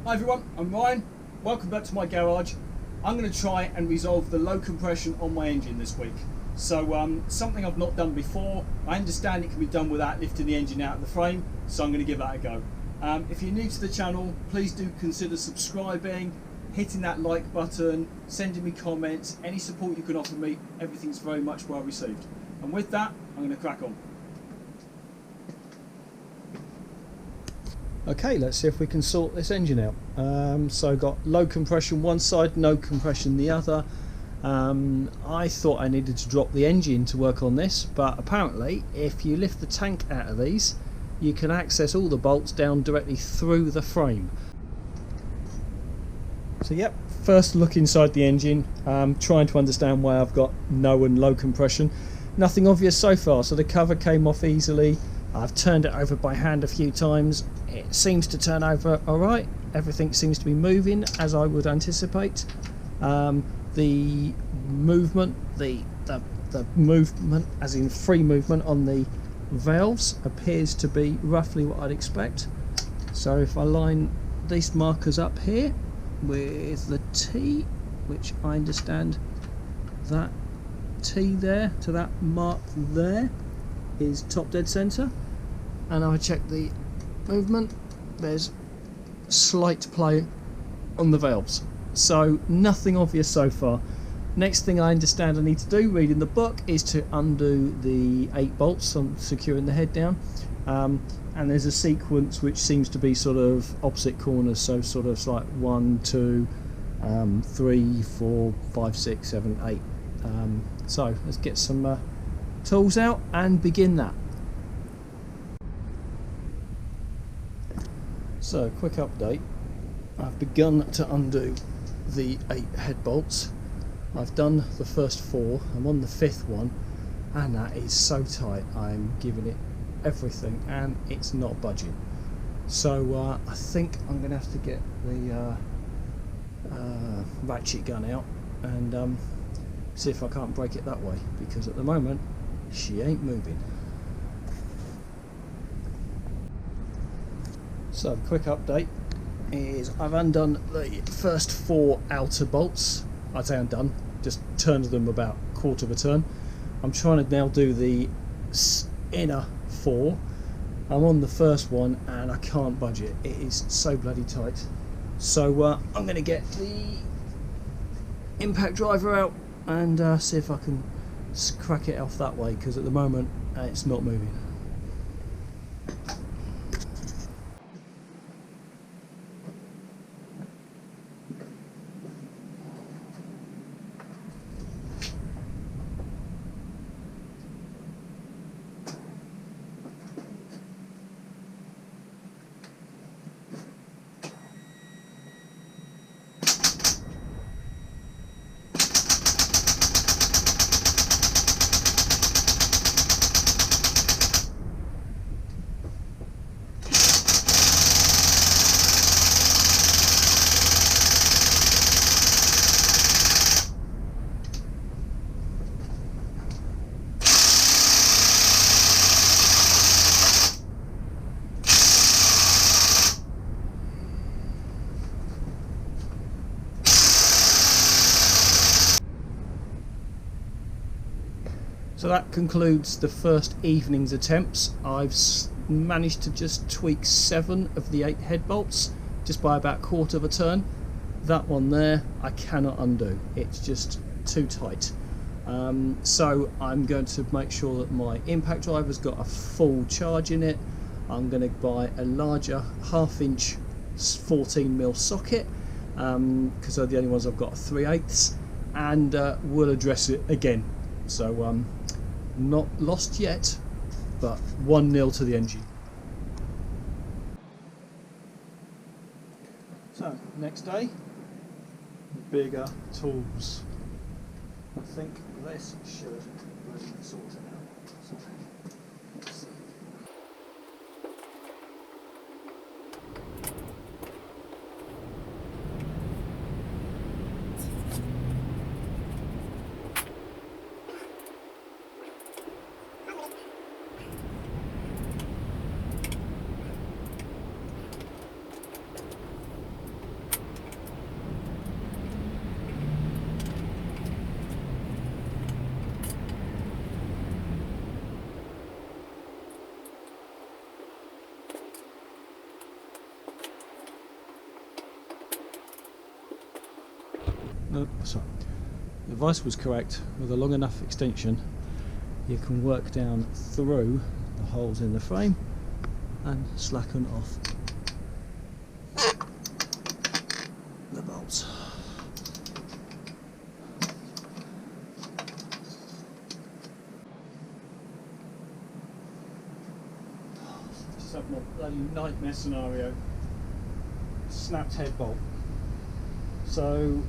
Hi everyone, I'm Ryan. Welcome back to my garage. I'm going to try and resolve the low compression on my engine this week. So something I've not done before. I understand it can be done without lifting the engine out of the frame, so I'm going to give that a go. If you're new to the channel, please do consider subscribing, hitting that like button, sending me comments, any support you can offer me. Everything's very much well received. And with that, I'm going to crack on. Okay, let's see if we can sort this engine out. So got low compression one side, no compression the other. I thought I needed to drop the engine to work on this, but apparently if you lift the tank out of these, you can access all the bolts down directly through the frame. So yep, first look inside the engine, trying to understand why I've got no and low compression. Nothing obvious so far, so the cover came off easily. I've turned it over by hand a few times. It seems to turn over alright. Everything seems to be moving as I would anticipate. The movement, the movement, as in free movement on the valves, appears to be roughly what I'd expect. So if I line these markers up here with the T, which I understand that T there to that mark there is top dead center, and I check the movement, there's slight play on the valves, so nothing obvious so far. Next thing I understand I need to do, reading the book, is to undo the 8 bolts on securing the head down, and there's a sequence which seems to be sort of opposite corners, so sort of like 1, 2, 3, 4, 5, 6, 7, 8. So let's get some tools out and begin that. So, quick update. I've begun to undo the 8 head bolts. I've done the first 4. I'm on the 5th one, and that is so tight. I'm giving it everything, and it's not budging. So I think I'm going to have to get the ratchet gun out and see if I can't break it that way, because at the moment she ain't moving. So, quick update is I've undone the first 4 outer bolts. I'd say undone, just turned them about a quarter of a turn. I'm trying to now do the inner 4. I'm on the first one and I can't budge it. It is so bloody tight. So I'm going to get the impact driver out and see if I can crack it off that way, because at the moment it's not moving. So that concludes the first evening's attempts. I've managed to just tweak 7 of the 8 head bolts, just by about a quarter of a turn. That one there I cannot undo, it's just too tight. So I'm going to make sure that my impact driver's got a full charge in it. I'm going to buy a larger 1/2 inch 14mm socket, because they're the only ones I've got 3/8, and we'll address it again. So not lost yet, but 1-0 to the engine. So next day, bigger tools. I think this should really sort it out. So, let's see. no, sorry, the advice was correct. With a long enough extension, you can work down through the holes in the frame and slacken off the bolts. Just having a bloody nightmare scenario. Snapped head bolt. So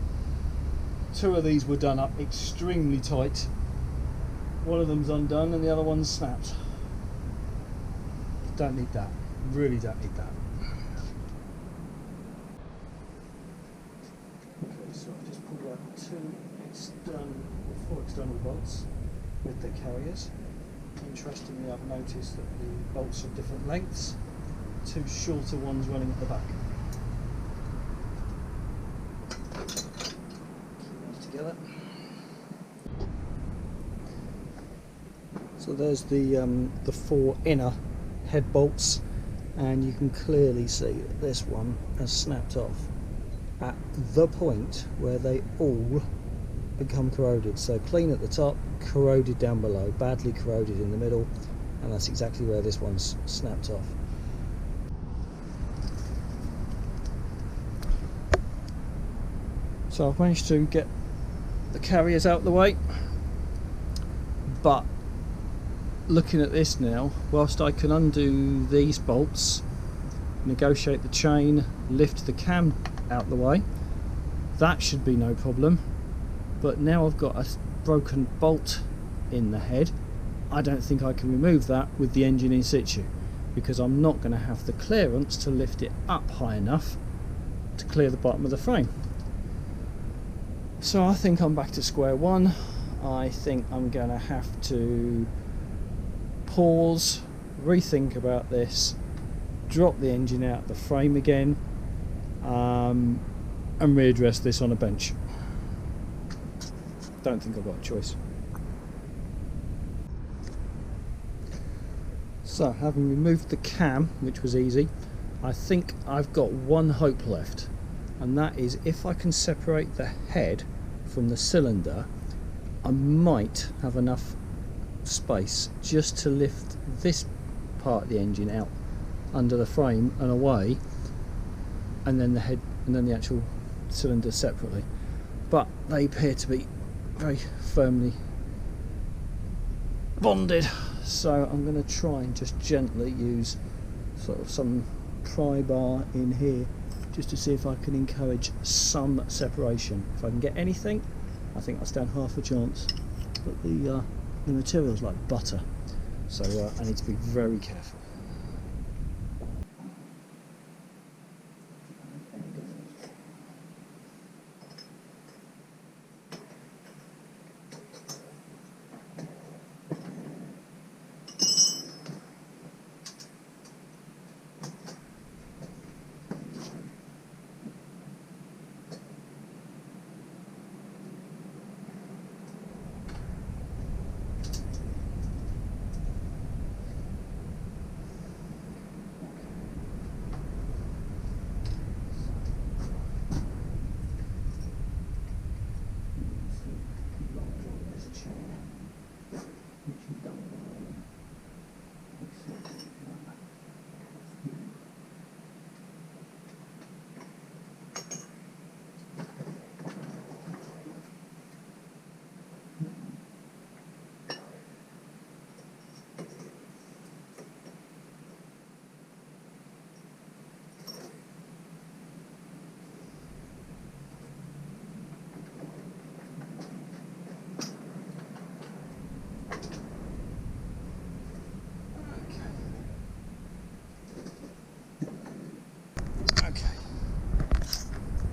2 of these were done up extremely tight. One of them's undone and the other one's snapped. Don't need that. Really don't need that. Okay, so I've just pulled out 4 external bolts with the carriers. Interestingly, I've noticed that the bolts are different lengths. 2 shorter ones running at the back. Together. So there's the 4 inner head bolts, and you can clearly see that this one has snapped off at the point where they all become corroded. So clean at the top, corroded down below, badly corroded in the middle, and that's exactly where this one's snapped off. So I've managed to get the carriers out the way, but looking at this now, whilst I can undo these bolts, negotiate the chain, lift the cam out the way, that should be no problem. But now I've got a broken bolt in the head. I don't think I can remove that with the engine in situ, because I'm not going to have the clearance to lift it up high enough to clear the bottom of the frame. So I think I'm back to square one. I think I'm going to have to pause, rethink about this, drop the engine out of the frame again, and readdress this on a bench. Don't think I've got a choice. So, having removed the cam, which was easy, I think I've got one hope left, and that is if I can separate the head from the cylinder, I might have enough space just to lift this part of the engine out under the frame and away, and then the head and then the actual cylinder separately. But they appear to be very firmly bonded, so I'm going to try and just gently use sort of some pry bar in here just to see if I can encourage some separation. If I can get anything, I think I'll stand half a chance, but the material's like butter, so I need to be very careful.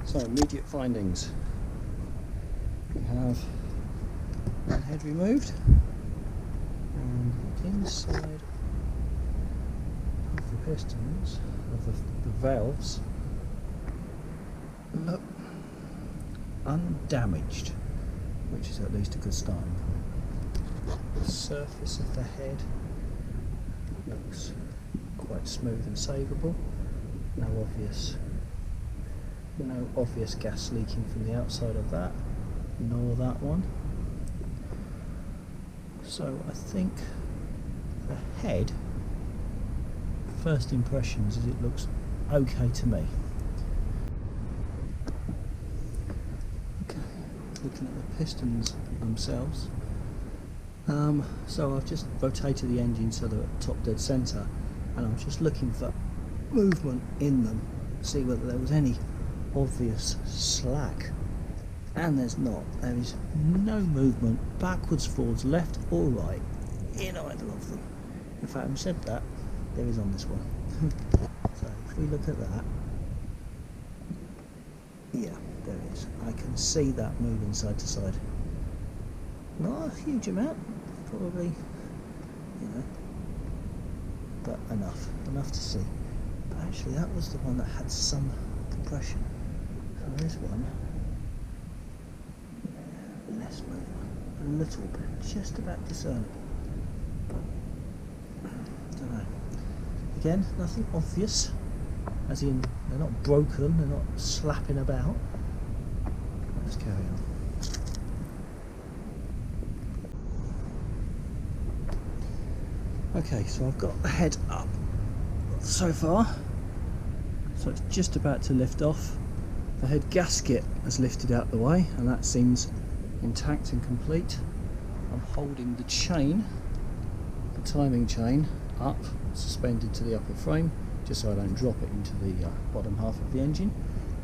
So immediate findings. We have one head removed, and inside of the pistons of the valves look undamaged, which is at least a good starting point. The surface of the head looks quite smooth and savable. No no obvious gas leaking from the outside of that, nor that one. So I think the head, first impressions is it looks okay to me. Okay, looking at the pistons themselves. So I've just rotated the engine so they're at top dead centre, and I'm just looking for movement in them, see whether there was any obvious slack, and there's not. There is no movement backwards, forwards, left or right in either of them. In fact, having said that, there is on this one. So if we look at that, yeah, there is. I can see that moving side to side. Not a huge amount, probably, you know, but enough to see. But actually that was the one that had some compression. So this one, less movement, a little bit, just about discernible. But, don't know. Again, nothing obvious, as in they're not broken, they're not slapping about. Let's carry on. Okay, so I've got the head up so far, so it's just about to lift off. The head gasket has lifted out the way, and that seems intact and complete. I'm holding the chain, the timing chain, up, suspended to the upper frame, just so I don't drop it into the bottom half of the engine.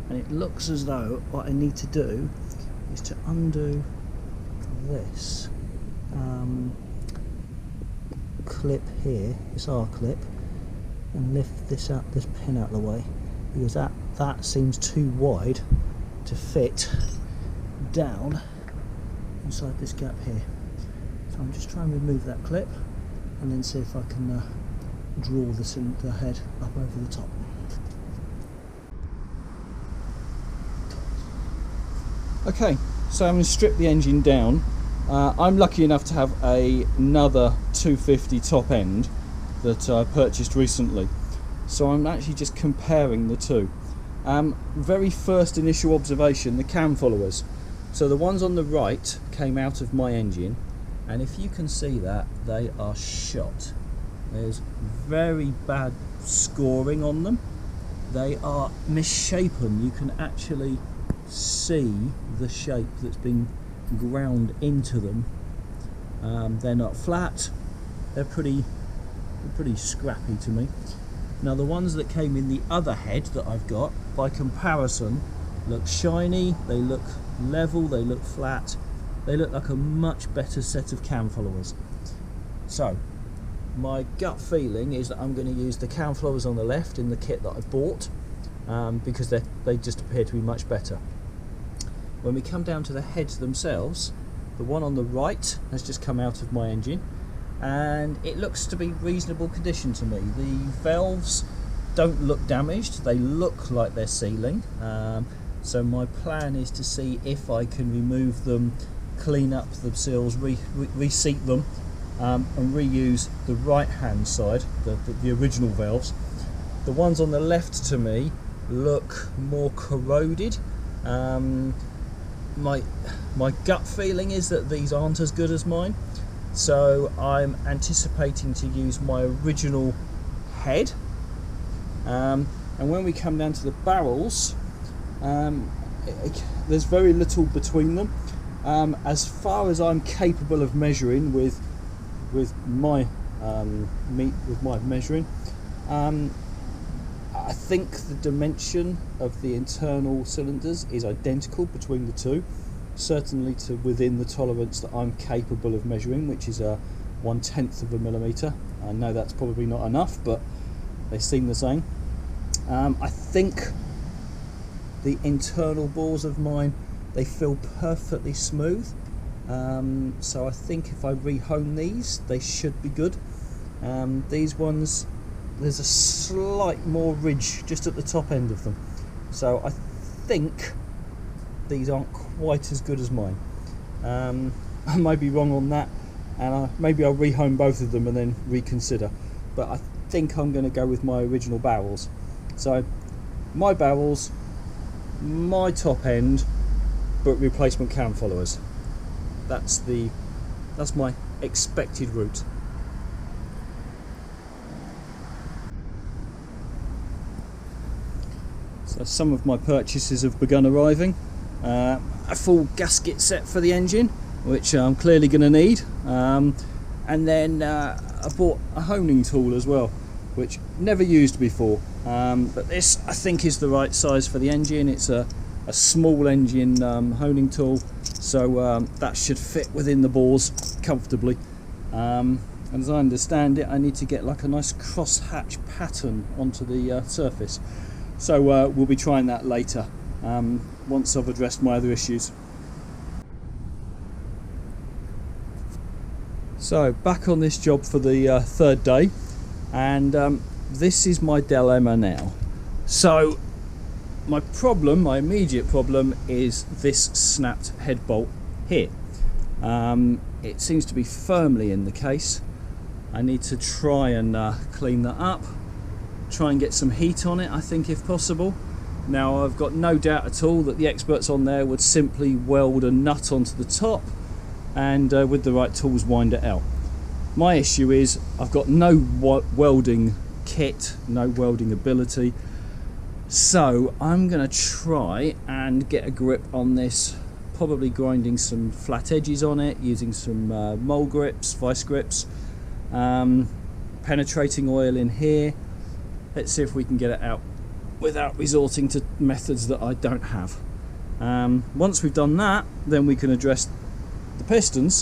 And it looks as though what I need to do is to undo this clip here, this R clip, and lift this pin out of the way, because that seems too wide to fit down inside this gap here. So I'm just trying to remove that clip and then see if I can draw the head up over the top. Okay, so I'm going to strip the engine down. I'm lucky enough to have another 250 top end that I purchased recently, so I'm actually just comparing the two. Very first initial observation, the cam followers. So the ones on the right came out of my engine, and if you can see that, they are shot. There's very bad scoring on them. They are misshapen. You can actually see the shape that's been ground into them. They're not flat, they're pretty scrappy to me. Now the ones that came in the other head that I've got, by comparison, look shiny, they look level, they look flat, they look like a much better set of cam followers. So my gut feeling is that I'm going to use the cam followers on the left in the kit that I bought, because they just appear to be much better. When we come down to the heads themselves, the one on the right has just come out of my engine, and it looks to be reasonable condition to me. The valves don't look damaged, they look like they're sealing. So my plan is to see if I can remove them, clean up the seals, reseat them, and reuse the right hand side, the original valves. The ones on the left to me look more corroded. My gut feeling is that these aren't as good as mine, so I'm anticipating to use my original head. And when we come down to the barrels, there's very little between them. As far as I'm capable of measuring with my measuring, I think the dimension of the internal cylinders is identical between the two, certainly to within the tolerance that I'm capable of measuring, which is 1/10 of a millimetre. I know that's probably not enough, but they seem the same. I think the internal bores of mine, they feel perfectly smooth, so I think if I rehome these, they should be good. These ones, there's a slight more ridge just at the top end of them, so I think these aren't quite as good as mine. I may be wrong on that, and maybe I'll rehome both of them and then reconsider, but I think I'm going to go with my original barrels. So my barrels my top end, but replacement cam followers. That's my expected route. So some of my purchases have begun arriving. A full gasket set for the engine, which I'm clearly going to need, and then I bought a honing tool as well, which never used before, but this I think is the right size for the engine. It's a small engine honing tool, so that should fit within the bores comfortably. And as I understand it, I need to get like a nice cross hatch pattern onto the surface, so we'll be trying that later once I've addressed my other issues. So back on this job for the third day, and this is my dilemma now. So my immediate problem is this snapped head bolt here. It seems to be firmly in the case. I need to try and clean that up, try and get some heat on it, I think, if possible. Now I've got no doubt at all that the experts on there would simply weld a nut onto the top and with the right tools wind it out. My issue is I've got no welding kit, no welding ability, so I'm going to try and get a grip on this, probably grinding some flat edges on it, using some mole grips, vice grips, penetrating oil in here. Let's see if we can get it out without resorting to methods that I don't have. Once we've done that, then we can address the pistons,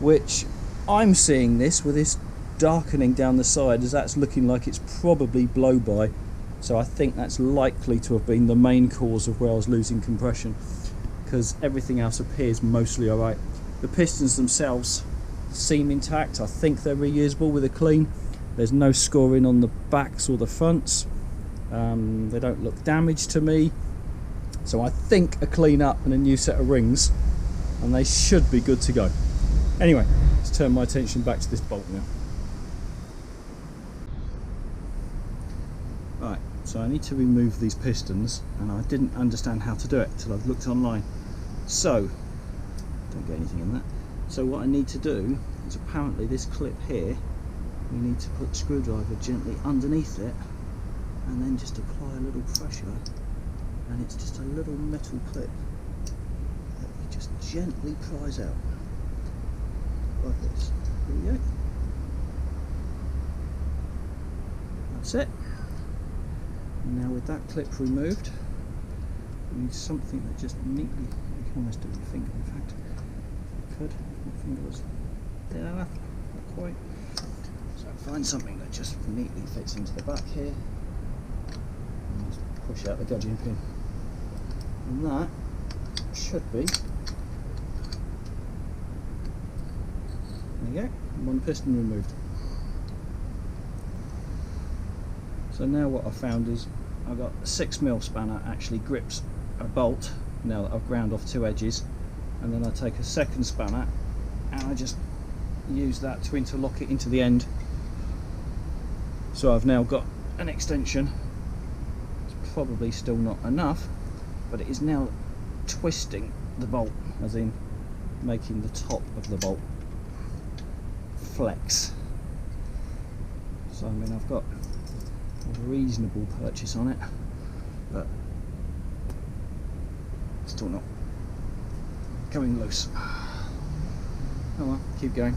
which I'm seeing this with this darkening down the side, as that's looking like it's probably blow by, so I think that's likely to have been the main cause of where I was losing compression, because everything else appears mostly alright. The pistons themselves seem intact. I think they're reusable with a clean. There's no scoring on the backs or the fronts. They don't look damaged to me, so I think a clean up and a new set of rings and they should be good to go. Anyway, let's turn my attention back to this bolt now. Right, so I need to remove these pistons, and I didn't understand how to do it till I've looked online. So, don't get anything in that. So what I need to do is, apparently this clip here, we need to put the screwdriver gently underneath it and then just apply a little pressure, and it's just a little metal clip that you just gently prise out like this. Here we go. That's it. And now with that clip removed, we need something that just neatly, you can almost do it with your finger, in fact. If you could, my finger was there enough, not quite. So find something that just neatly fits into the back here. And just push out the gudgeon pin. And that should be, there you go, one piston removed. So now what I've found is I've got a 6mm spanner actually grips a bolt now that I've ground off two edges, and then I take a second spanner and I just use that to interlock it into the end. So I've now got an extension. It's probably still not enough, but it is now twisting the bolt, as in making the top of the bolt flex. So I mean, I've got a reasonable purchase on it, but still not going loose. Oh well, keep going.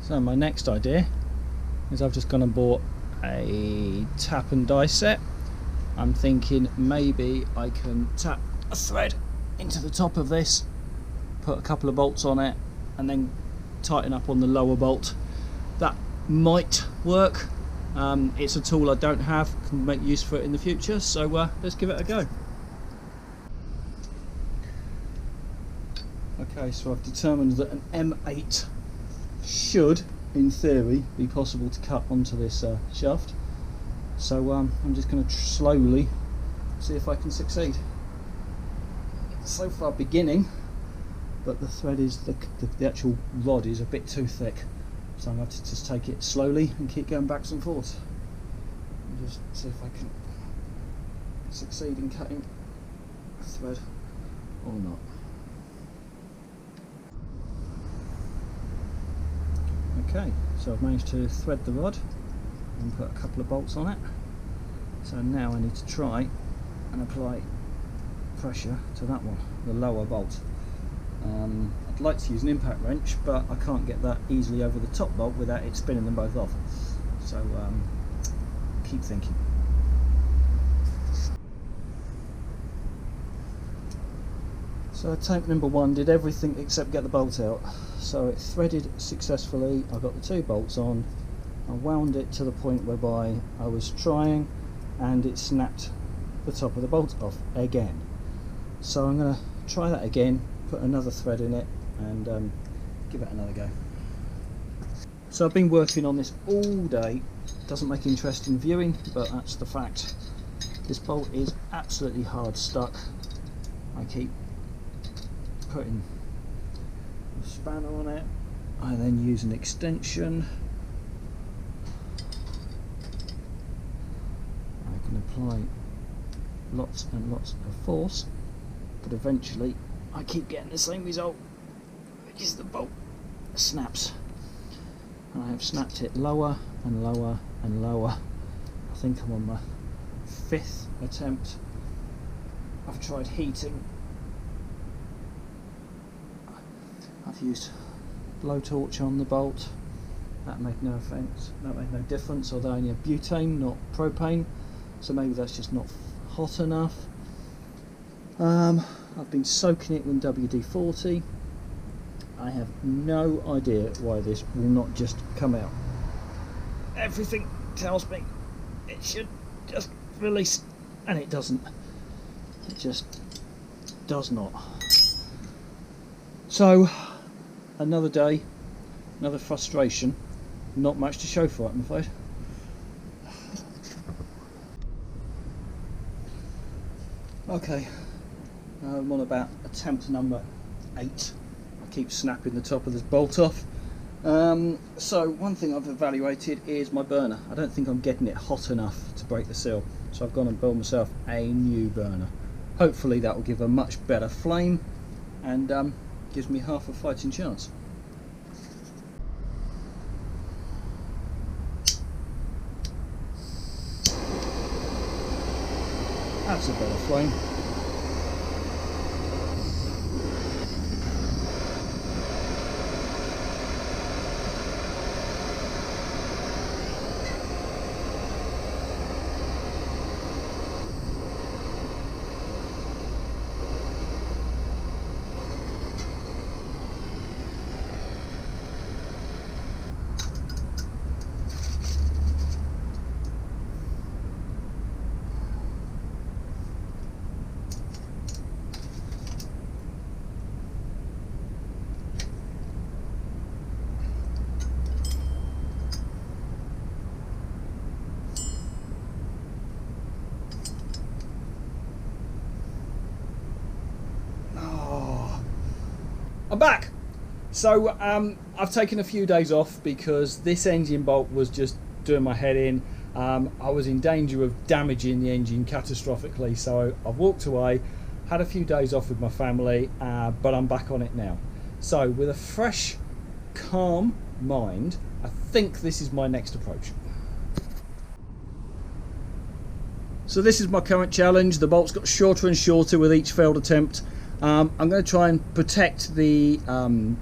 So my next idea is I've just gone and bought a tap and die set. I'm thinking maybe I can tap a thread into the top of this, put a couple of bolts on it, and then tighten up on the lower bolt. That might work. It's a tool I don't have, can make use for it in the future, so let's give it a go. Okay, so I've determined that an M8 should, in theory, be possible to cut onto this shaft. So I'm just going to slowly see if I can succeed. So far beginning, but the thread is, the actual rod is a bit too thick. So I'm going to just take it slowly and keep going backwards and forwards. And just see if I can succeed in cutting a thread or not. Okay, so I've managed to thread the rod and put a couple of bolts on it. So now I need to try and apply pressure to that one, the lower bolt. I'd like to use an impact wrench, but I can't get that easily over the top bolt without it spinning them both off. So keep thinking. So attempt number one did everything except get the bolt out. So it threaded successfully. I got the two bolts on. I wound it to the point whereby I was trying, and it snapped the top of the bolt off again. So I'm going to try that again, put another thread in it, and give it another go. So I've been working on this all day. Doesn't make interesting viewing, but that's the fact. This bolt is absolutely hard stuck. I keep putting a spanner on it. I then use an extension. I can apply lots and lots of force, but eventually I keep getting the same result, which is the bolt snaps. And I have snapped it lower and lower and lower. I think I'm on my 5th attempt. I've tried heating. I've used blowtorch on the bolt. That made no difference, although I only have butane, not propane, so maybe that's just not hot enough. I've been soaking it in WD-40. I have no idea why this will not just come out. Everything tells me it should just release, and it doesn't. It just does not. So, another day, another frustration. Not much to show for it, I'm afraid. Okay, I'm on about attempt number 8. I keep snapping the top of this bolt off. So one thing I've evaluated is my burner. I don't think I'm getting it hot enough to break the seal, so I've gone and built myself a new burner. Hopefully that will give a much better flame and gives me half a fighting chance. That's a better flame. I'm back. So I've taken a few days off because this engine bolt was just doing my head in. I was in danger of damaging the engine catastrophically, so I've walked away, had a few days off with my family, but I'm back on it now. So with a fresh, calm mind, I think this is my next approach. So this is my current challenge. The bolts got shorter and shorter with each failed attempt. I'm going to try and protect the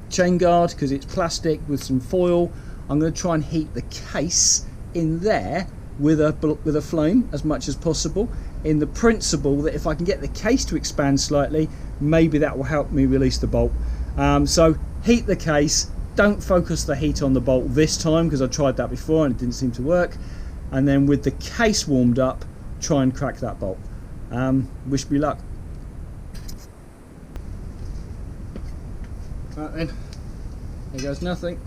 chain guard because it's plastic with some foil. I'm going to try and heat the case in there with a flame as much as possible, in the principle that if I can get the case to expand slightly, maybe that will help me release the bolt. So heat the case, don't focus the heat on the bolt this time, because I tried that before and it didn't seem to work. And then with the case warmed up, try and crack that bolt. Wish me luck. Right then, there goes nothing.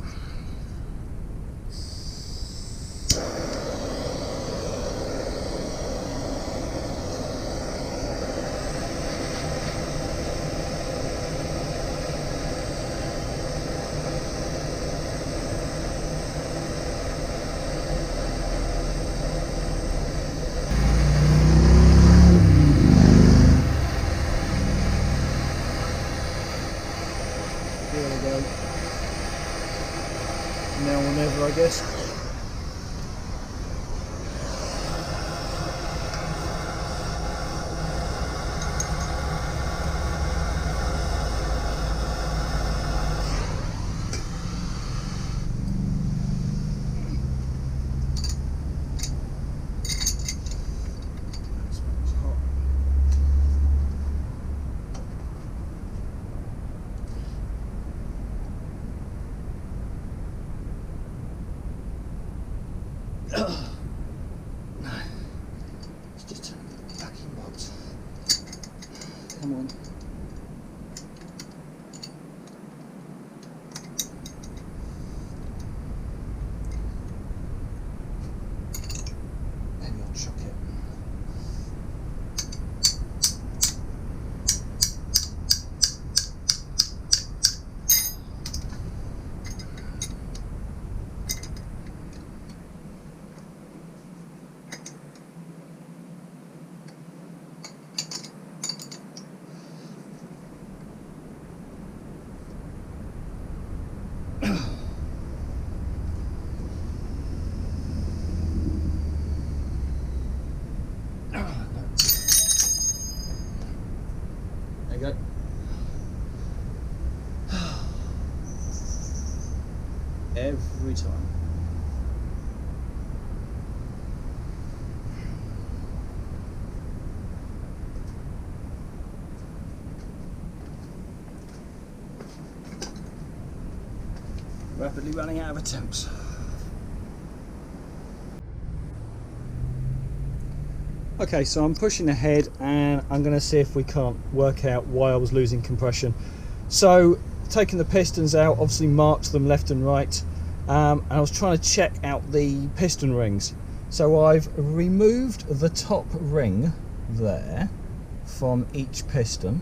There we go. Now or never, I guess. It's just a fucking box. Come on. Maybe I'll chuck it. There you go. Every time. Rapidly running out of attempts. Okay, so I'm pushing ahead and I'm going to see if we can't work out why I was losing compression. So taking the pistons out, obviously marked them left and right, and I was trying to check out the piston rings. So I've removed the top ring there from each piston,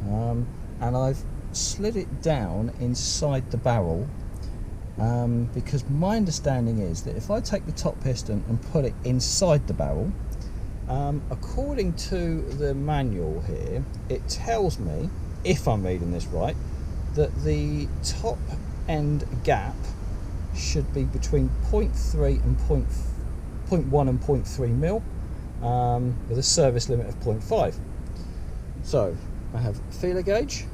and I've slid it down inside the barrel, because my understanding is that if I take the top piston and put it inside the barrel, according to the manual here, it tells me, if I'm reading this right, that the top end gap should be between 0.3 and 0.1 and 0.3 mil, with a service limit of 0.5. So I have feeler gauge,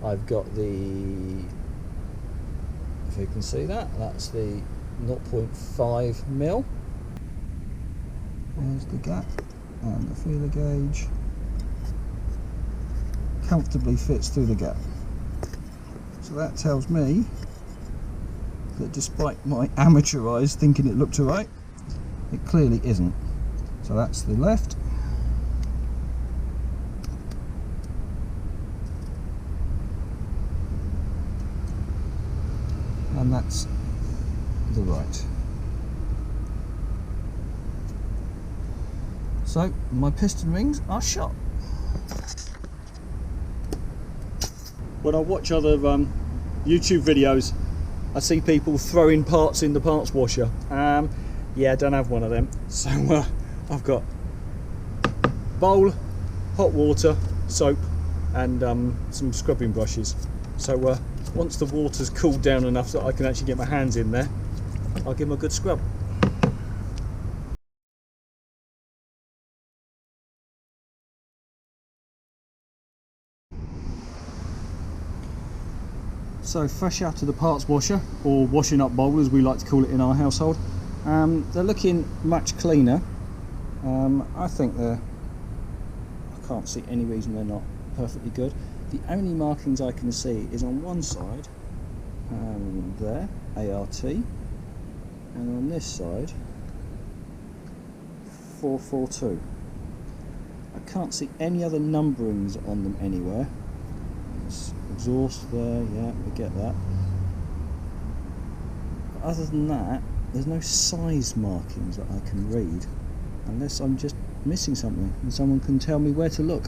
I've got the, if you can see that, that's the 0.5 mil. There's the gap, and the feeler gauge comfortably fits through the gap. So that tells me that despite my amateur eyes thinking it looked alright, it clearly isn't. So that's the left. And that's the right. So my piston rings are shot. When I watch other YouTube videos, I see people throwing parts in the parts washer. Yeah, I don't have one of them. So I've got bowl, hot water, soap, and some scrubbing brushes. So once the water's cooled down enough that I can actually get my hands in there, I'll give them a good scrub. So fresh out of the parts washer, or washing up bowl as we like to call it in our household. They're looking much cleaner. I think I can't see any reason they're not perfectly good. The only markings I can see is on one side, there, ART, and on this side, 442. I can't see any other numberings on them anywhere. It's exhaust there, yeah, we get that. But other than that, there's no size markings that I can read, unless I'm just missing something and someone can tell me where to look.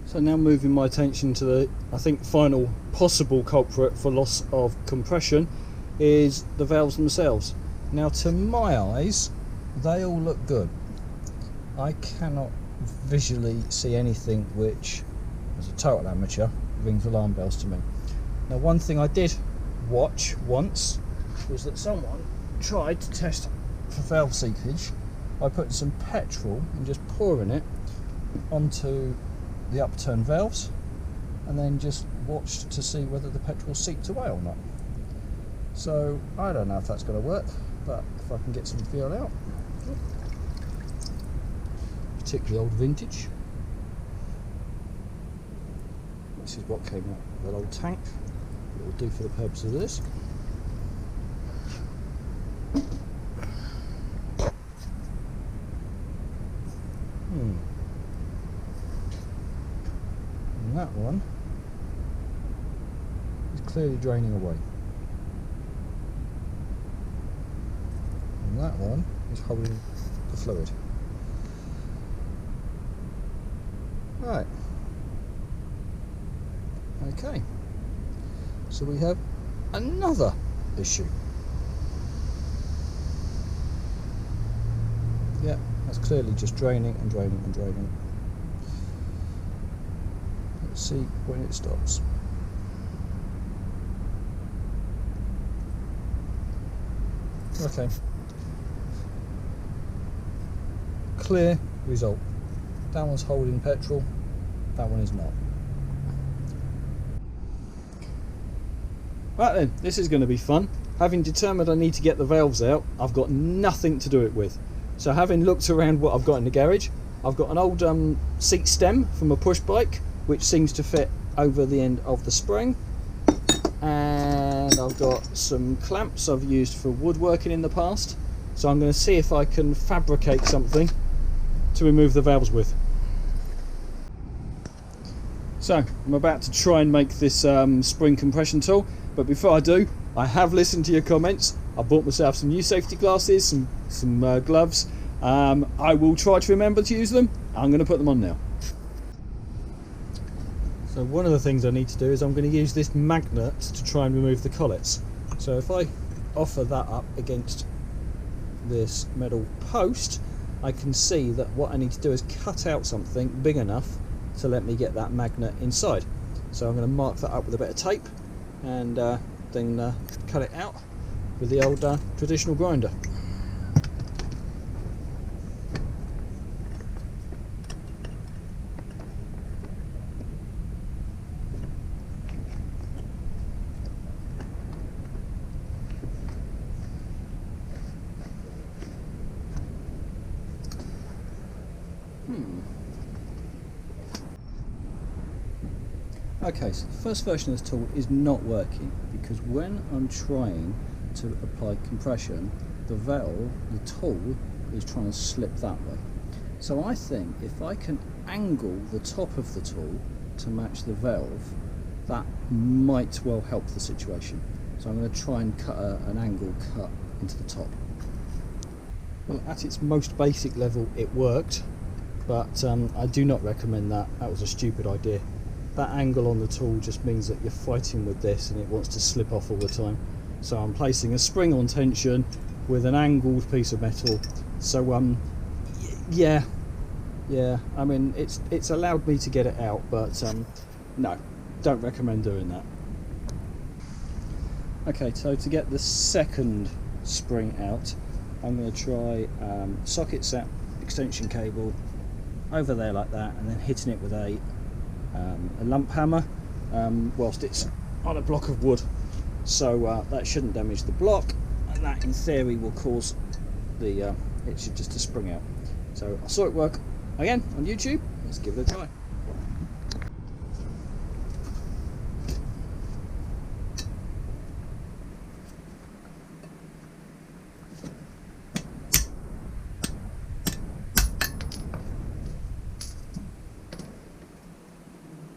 So now moving my attention to the, I think, final possible culprit for loss of compression is the valves themselves. Now to my eyes, they all look good. I cannot visually see anything which, as a total amateur, rings alarm bells to me. Now one thing I did watch once was that someone tried to test for valve seepage by putting some petrol and just pouring it onto the upturned valves, and then just watched to see whether the petrol seeped away or not. So I don't know if that's going to work, but if I can get some feel out, particularly old vintage. This is what came out of that old tank. It will do for the purpose of this. And that one is clearly draining away. And that one is holding the fluid. Right. Okay. So we have another issue. Yeah, that's clearly just draining and draining and draining. Let's see when it stops. Okay. Clear result. That one's holding petrol, that one is not. Right then, this is going to be fun. Having determined I need to get the valves out, I've got nothing to do it with. So having looked around what I've got in the garage, I've got an old seat stem from a push bike, which seems to fit over the end of the spring. And I've got some clamps I've used for woodworking in the past. So I'm going to see if I can fabricate something to remove the valves with. So I'm about to try and make this spring compression tool, but before I do, I have listened to your comments. I bought myself some new safety glasses, some gloves. I will try to remember to use them. I'm going to put them on now. So one of the things I need to do is I'm going to use this magnet to try and remove the collets. So if I offer that up against this metal post, I can see that what I need to do is cut out something big enough to let me get that magnet inside. So I'm going to mark that up with a bit of tape and then cut it out with the old traditional grinder. Okay, so the first version of this tool is not working because when I'm trying to apply compression, the tool is trying to slip that way. So I think if I can angle the top of the tool to match the valve, that might well help the situation. So I'm going to try and cut an angle cut into the top. Well, at its most basic level it worked, but I do not recommend that. That was a stupid idea. That angle on the tool just means that you're fighting with this and it wants to slip off all the time. So I'm placing a spring on tension with an angled piece of metal. So yeah, I mean it's allowed me to get it out, but no, don't recommend doing that. Okay, so to get the second spring out, I'm going to try socket set extension cable over there like that, and then hitting it with a a lump hammer whilst it's on a block of wood, so that shouldn't damage the block, and that in theory will cause the it should just to spring out. So I saw it work again on YouTube. Let's give it a try.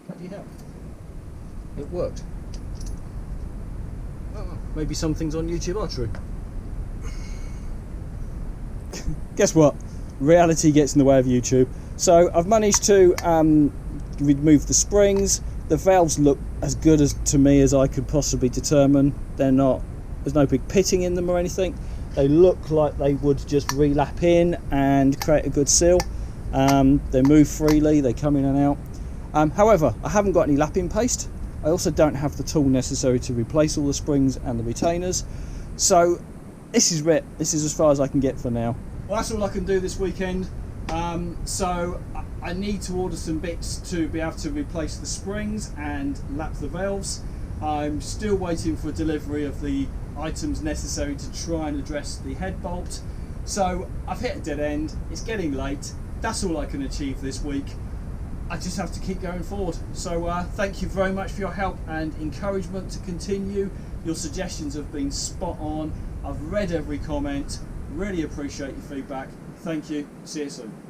Bloody hell, it worked. Oh, maybe some things on YouTube are true. Guess what? Reality gets in the way of YouTube. So I've managed to remove the springs. The valves look as good as to me as I could possibly determine. They're not, there's no big pitting in them or anything. They look like they would just relap in and create a good seal. They move freely, they come in and out. However, I haven't got any lapping paste. I also don't have the tool necessary to replace all the springs and the retainers. So this is it. This is as far as I can get for now. Well, that's all I can do this weekend. So I need to order some bits to be able to replace the springs and lap the valves. I'm still waiting for delivery of the items necessary to try and address the head bolt. So I've hit a dead end. It's getting late. That's all I can achieve this week. I just have to keep going forward. So thank you very much for your help and encouragement to continue. Your suggestions have been spot on. I've read every comment. Really appreciate your feedback. Thank you. See you soon.